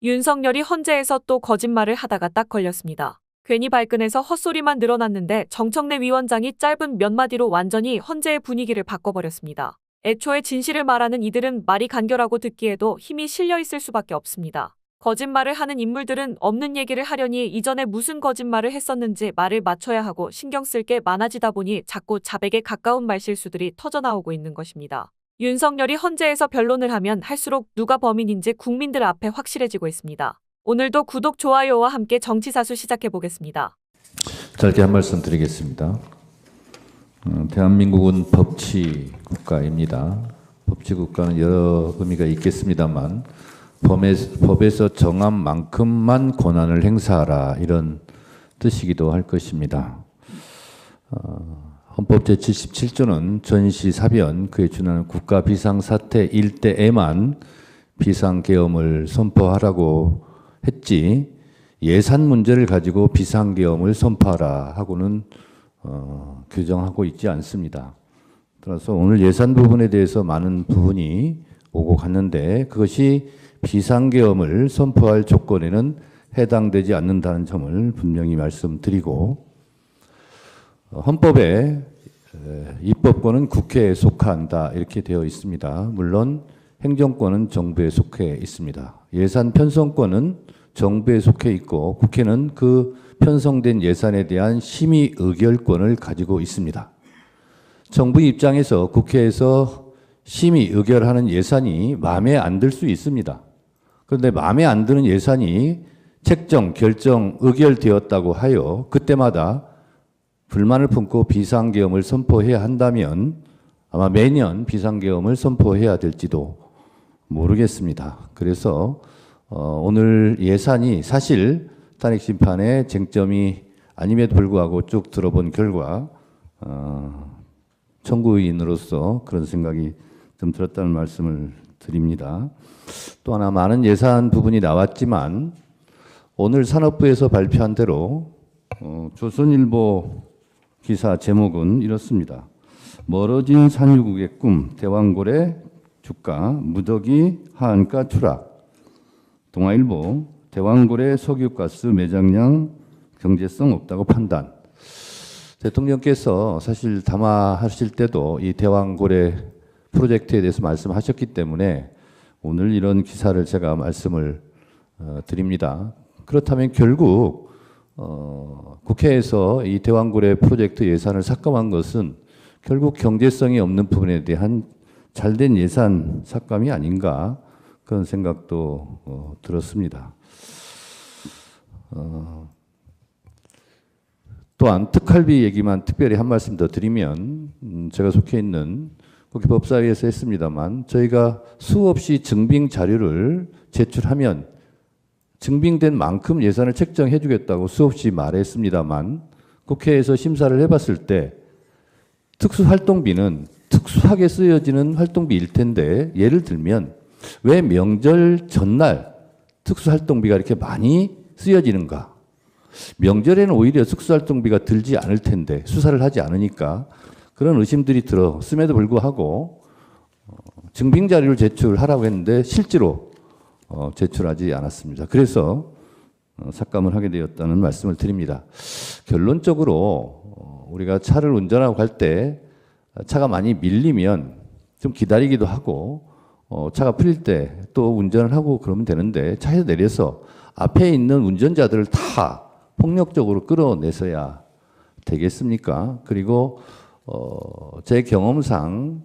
윤석열이 헌재에서 또 거짓말을 하다가 딱 걸렸습니다. 괜히 발끈해서 헛소리만 늘어났는데 정청래 위원장이 짧은 몇 마디로 완전히 헌재의 분위기를 바꿔버렸습니다. 애초에 진실을 말하는 이들은 말이 간결하고 듣기에도 힘이 실려 있을 수밖에 없습니다. 거짓말을 하는 인물들은 없는 얘기를 하려니 이전에 무슨 거짓말을 했었는지 말을 맞춰야 하고 신경 쓸 게 많아지다 보니 자꾸 자백에 가까운 말실수들이 터져나오고 있는 것입니다. 윤석열이 헌재에서 변론을 하면 할수록 누가 범인인지 국민들 앞에 확실해지고 있습니다. 오늘도 구독, 좋아요와 함께 정치사수 시작해보겠습니다. 짧게 한 말씀 드리겠습니다. 대한민국은 법치 국가입니다. 법치 국가는 여러 의미가 있겠습니다만 법에서 정한 만큼만 권한을 행사하라, 이런 뜻이기도 할 것입니다. 헌법 제77조는 전시, 사변, 그에 준하는 국가 비상사태일 때에만 비상계엄을 선포하라고 했지, 예산 문제를 가지고 비상계엄을 선포하라 하고는 규정하고 있지 않습니다. 따라서 오늘 예산 부분에 대해서 많은 부분이 오고 갔는데 그것이 비상계엄을 선포할 조건에는 해당되지 않는다는 점을 분명히 말씀드리고, 헌법에 입법권은 국회에 속한다 이렇게 되어 있습니다. 물론 행정권은 정부에 속해 있습니다. 예산 편성권은 정부에 속해 있고 국회는 그 편성된 예산에 대한 심의 의결권을 가지고 있습니다. 정부 입장에서 국회에서 심의 의결하는 예산이 마음에 안 들 수 있습니다. 그런데 마음에 안 드는 예산이 책정, 결정, 의결되었다고 하여 그때마다 불만을 품고 비상계엄을 선포해야 한다면 아마 매년 비상계엄을 선포해야 될지도 모르겠습니다. 그래서 오늘 예산이 사실 탄핵심판의 쟁점이 아님에도 불구하고 쭉 들어본 결과 청구인으로서 그런 생각이 좀 들었다는 말씀을 드립니다. 또 하나, 많은 예산 부분이 나왔지만 오늘 산업부에서 발표한 대로 조선일보 기사 제목은 이렇습니다. 멀어진 산유국의 꿈, 대왕고래 주가 무더기 하한가 추락. 동아일보, 대왕고래 석유가스 매장량 경제성 없다고 판단. 대통령께서 사실 담화하실 때도 이 대왕고래 프로젝트에 대해서 말씀하셨기 때문에 오늘 이런 기사를 제가 말씀을 드립니다. 그렇다면 결국 국회에서 이 대왕고래 프로젝트 예산을 삭감한 것은 결국 경제성이 없는 부분에 대한 잘된 예산 삭감이 아닌가, 그런 생각도 들었습니다. 또한 특활비 얘기만 특별히 한 말씀 더 드리면, 제가 속해 있는 국회 법사위에서 했습니다만 저희가 수없이 증빙 자료를 제출하면 증빙된 만큼 예산을 책정해 주겠다고 수없이 말했습니다만 국회에서 심사를 해봤을 때 특수활동비는 특수하게 쓰여지는 활동비일 텐데, 예를 들면 왜 명절 전날 특수활동비가 이렇게 많이 쓰여지는가? 명절에는 오히려 특수활동비가 들지 않을 텐데 수사를 하지 않으니까 그런 의심들이 들었음에도 불구하고 증빙 자료를 제출하라고 했는데 실제로 제출하지 않았습니다. 그래서 삭감을 하게 되었다는 말씀을 드립니다. 결론적으로 우리가 차를 운전하고 갈 때 차가 많이 밀리면 좀 기다리기도 하고 차가 풀릴 때 또 운전을 하고 그러면 되는데, 차에서 내려서 앞에 있는 운전자들을 다 폭력적으로 끌어내서야 되겠습니까? 그리고 제 경험상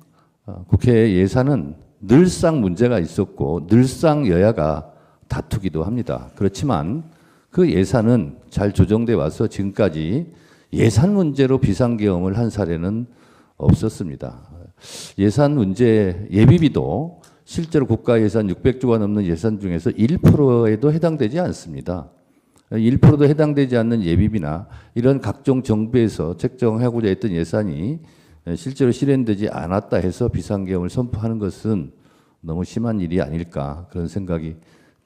국회 예산은 늘상 문제가 있었고 늘상 여야가 다투기도 합니다. 그렇지만 그 예산은 잘 조정돼 와서 지금까지 예산 문제로 비상계엄을 한 사례는 없었습니다. 예산 문제 예비비도 실제로 국가 예산 600조가 넘는 예산 중에서 1%에도 해당되지 않습니다. 1%도 해당되지 않는 예비비나 이런 각종 정부에서 책정하고자 했던 예산이 실제로 실현되지 않았다 해서 비상계엄을 선포하는 것은 너무 심한 일이 아닐까, 그런 생각이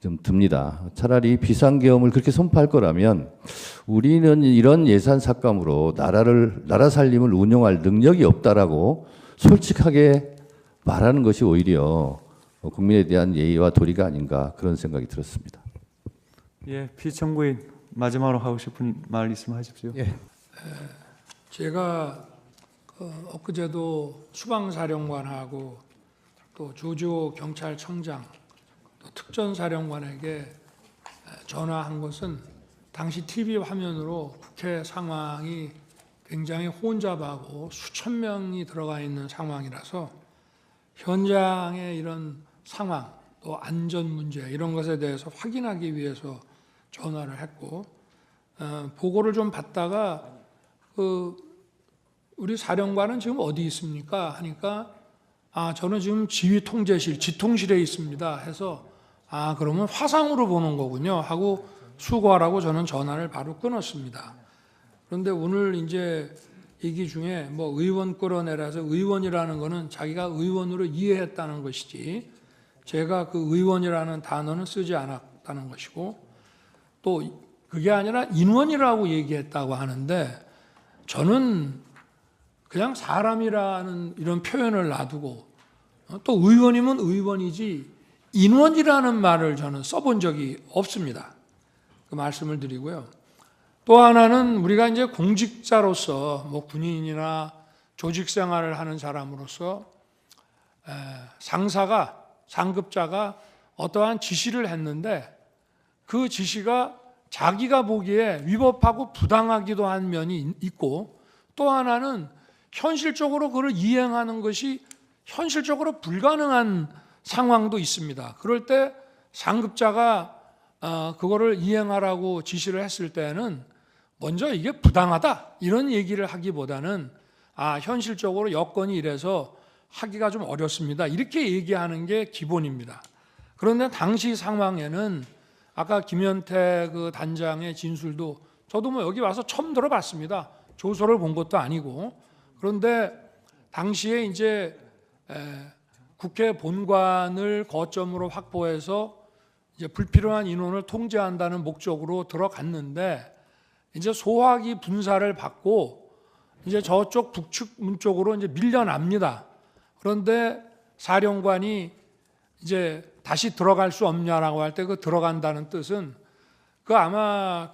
좀 듭니다. 차라리 비상계엄을 그렇게 선포할 거라면 우리는 이런 예산 삭감으로 나라 살림을 운영할 능력이 없다라고 솔직하게 말하는 것이 오히려 국민에 대한 예의와 도리가 아닌가, 그런 생각이 들었습니다. 예, 피청구인 마지막으로 하고 싶은 말 있으면 하십시오. 예. 제가 엊그제도 수방사령관하고 또 조지호 경찰청장 또 특전사령관에게 전화한 것은 당시 TV 화면으로 국회 상황이 굉장히 혼잡하고 수천 명이 들어가 있는 상황이라서 현장의 이런 상황 또 안전 문제 이런 것에 대해서 확인하기 위해서 전화를 했고 보고를 좀 받다가 우리 사령관은 지금 어디 있습니까? 하니까 저는 지금 지휘통제실 지통실에 있습니다 해서 그러면 화상으로 보는 거군요 하고 수고하라고 저는 전화를 바로 끊었습니다. 그런데 오늘 이제 얘기 중에 뭐 의원 끌어내라서 의원이라는 거는 자기가 의원으로 이해했다는 것이지 제가 그 의원이라는 단어는 쓰지 않았다는 것이고 또 그게 아니라 인원이라고 얘기했다고 하는데 저는 그냥 사람이라는 이런 표현을 놔두고 또 의원이면 의원이지 인원이라는 말을 저는 써본 적이 없습니다. 그 말씀을 드리고요. 또 하나는 우리가 이제 공직자로서 뭐 군인이나 조직 생활을 하는 사람으로서 상급자가 어떠한 지시를 했는데 그 지시가 자기가 보기에 위법하고 부당하기도 한 면이 있고 또 하나는 현실적으로 그걸 이행하는 것이 현실적으로 불가능한 상황도 있습니다. 그럴 때 상급자가 그거를 이행하라고 지시를 했을 때는 먼저 이게 부당하다 이런 얘기를 하기보다는 현실적으로 여건이 이래서 하기가 좀 어렵습니다. 이렇게 얘기하는 게 기본입니다. 그런데 당시 상황에는 아까 김현태 그 단장의 진술도 저도 뭐 여기 와서 처음 들어봤습니다. 조서를 본 것도 아니고. 그런데 당시에 이제 국회 본관을 거점으로 확보해서 이제 불필요한 인원을 통제한다는 목적으로 들어갔는데 이제 소화기 분사를 받고 이제 저쪽 북측 문 쪽으로 이제 밀려납니다. 그런데 사령관이 이제 다시 들어갈 수 없냐라고 할 때 그 들어간다는 뜻은 그 아마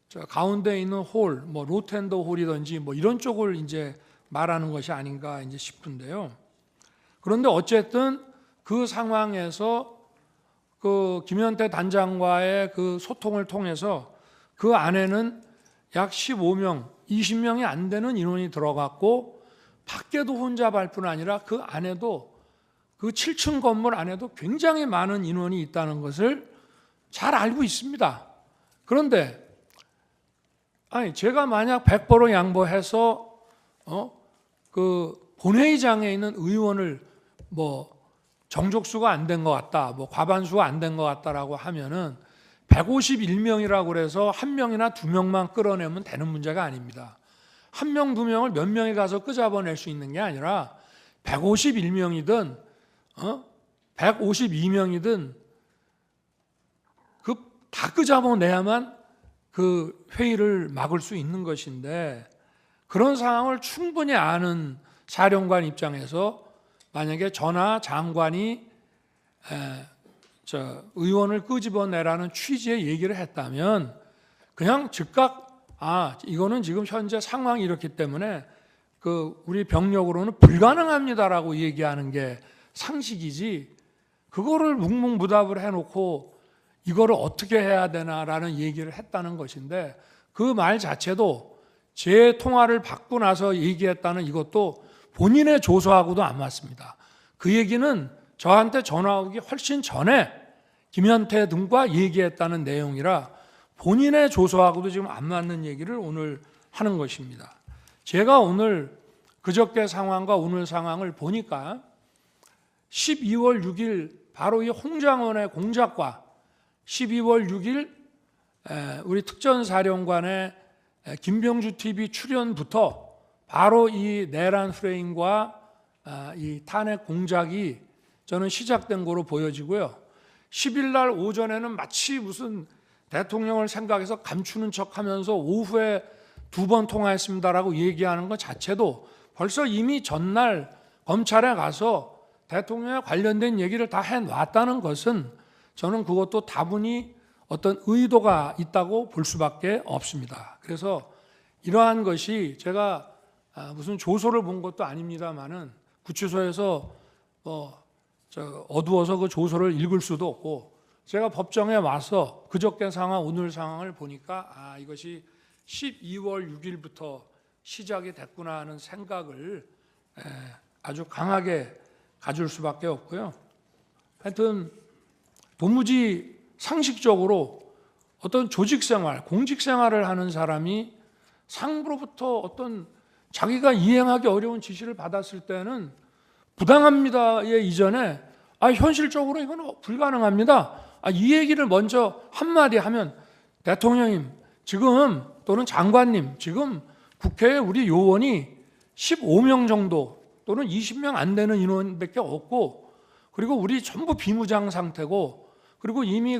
저 가운데 있는 홀, 뭐 로텐더 홀이든지 뭐 이런 쪽을 이제 말하는 것이 아닌가 이제 싶은데요. 그런데 어쨌든 그 상황에서 그 김현태 단장과의 그 소통을 통해서 그 안에는 약 15명, 20명이 안 되는 인원이 들어갔고 밖에도 혼잡할 뿐 아니라 그 안에도 그 7층 건물 안에도 굉장히 많은 인원이 있다는 것을 잘 알고 있습니다. 그런데 제가 만약 100% 양보해서 그 본회의장에 있는 의원을 뭐 정족수가 안 된 것 같다, 뭐 과반수가 안 된 것 같다라고 하면은 151명이라고 그래서 한 명이나 두 명만 끌어내면 되는 문제가 아닙니다. 한 명, 두 명을 몇 명이 가서 끄잡아낼 수 있는 게 아니라 151명이든 152명이든 다 끄잡아내야만 그 회의를 막을 수 있는 것인데 그런 상황을 충분히 아는 사령관 입장에서 만약에 전하 장관이 의원을 끄집어내라는 취지의 얘기를 했다면 그냥 즉각 이거는 지금 현재 상황이 이렇기 때문에 그 우리 병력으로는 불가능합니다라고 얘기하는 게 상식이지 그거를 묵묵부답을 해놓고 이거를 어떻게 해야 되나라는 얘기를 했다는 것인데 그 말 자체도 제 통화를 받고 나서 얘기했다는 이것도 본인의 조서하고도 안 맞습니다. 그 얘기는 저한테 전화 오기 훨씬 전에 김현태 등과 얘기했다는 내용이라 본인의 조서하고도 지금 안 맞는 얘기를 오늘 하는 것입니다. 제가 오늘 그저께 상황과 오늘 상황을 보니까 12월 6일 바로 이 홍장원의 공작과 12월 6일 우리 특전사령관의 김병주 TV 출연부터 바로 이 내란 프레임과 이 탄핵 공작이 저는 시작된 거로 보여지고요. 10일 날 오전에는 마치 무슨 대통령을 생각해서 감추는 척하면서 오후에 2번 통화했습니다라고 얘기하는 것 자체도 벌써 이미 전날 검찰에 가서 대통령에 관련된 얘기를 다 해놨다는 것은 저는 그것도 다분히 어떤 의도가 있다고 볼 수밖에 없습니다. 그래서 이러한 것이 제가 무슨 조서를 본 것도 아닙니다만은 구치소에서 어두워서 그 조서를 읽을 수도 없고 제가 법정에 와서 그저께 상황 오늘 상황을 보니까 이것이 12월 6일부터 시작이 됐구나 하는 생각을 아주 강하게 가질 수밖에 없고요. 하여튼 도무지 상식적으로 어떤 조직 생활, 공직 생활을 하는 사람이 상부로부터 어떤 자기가 이행하기 어려운 지시를 받았을 때는 부당합니다의 이전에 현실적으로 이건 불가능합니다. 이 얘기를 먼저 한마디 하면 대통령님 지금 또는 장관님 지금 국회에 우리 요원이 15명 정도 또는 20명 안 되는 인원밖에 없고 그리고 우리 전부 비무장 상태고 그리고 이미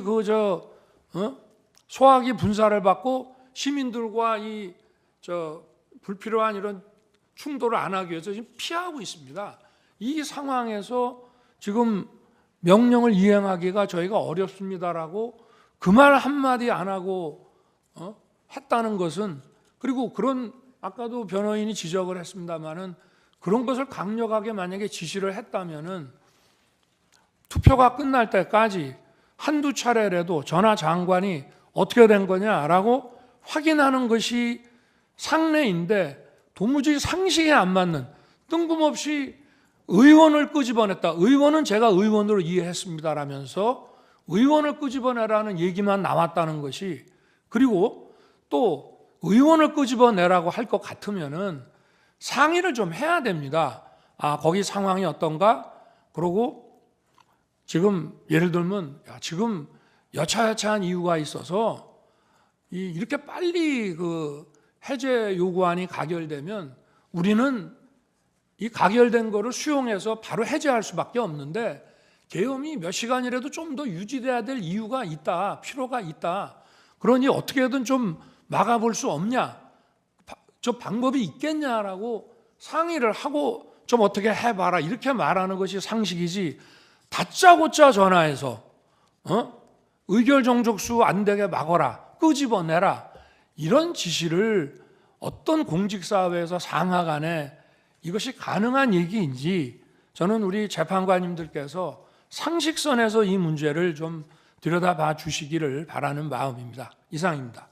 소화기 분사를 받고 시민들과 불필요한 이런 충돌을 안 하기 위해서 지금 피하고 있습니다. 이 상황에서 지금 명령을 이행하기가 저희가 어렵습니다라고 그 말 한마디 안 하고 했다는 것은 그리고 그런 아까도 변호인이 지적을 했습니다마는 그런 것을 강력하게 만약에 지시를 했다면은 투표가 끝날 때까지 한두 차례라도 전하 장관이 어떻게 된 거냐라고 확인하는 것이 상례인데 도무지 상식에 안 맞는 뜬금없이 의원을 끄집어냈다. 의원은 제가 의원으로 이해했습니다라면서 의원을 끄집어내라는 얘기만 나왔다는 것이 그리고 또 의원을 끄집어내라고 할 것 같으면은 상의를 좀 해야 됩니다. 거기 상황이 어떤가? 그러고 지금 예를 들면 지금 여차여차한 이유가 있어서 이렇게 빨리 그 해제 요구안이 가결되면 우리는 이 가결된 거를 수용해서 바로 해제할 수밖에 없는데 계엄이 몇 시간이라도 좀 더 유지돼야 될 이유가 있다, 필요가 있다. 그러니 어떻게든 좀 막아볼 수 없냐? 저 방법이 있겠냐라고 상의를 하고 좀 어떻게 해봐라 이렇게 말하는 것이 상식이지. 다짜고짜 전화해서 의결 정족수 안 되게 막아라, 끄집어내라 이런 지시를 어떤 공직사회에서 상하간에 이것이 가능한 얘기인지 저는 우리 재판관님들께서 상식선에서 이 문제를 좀 들여다봐 주시기를 바라는 마음입니다. 이상입니다.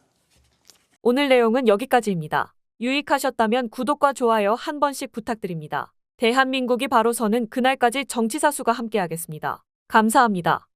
오늘 내용은 여기까지입니다. 유익하셨다면 구독과 좋아요 한 번씩 부탁드립니다. 대한민국이 바로 서는 그날까지 정치사수가 함께하겠습니다. 감사합니다.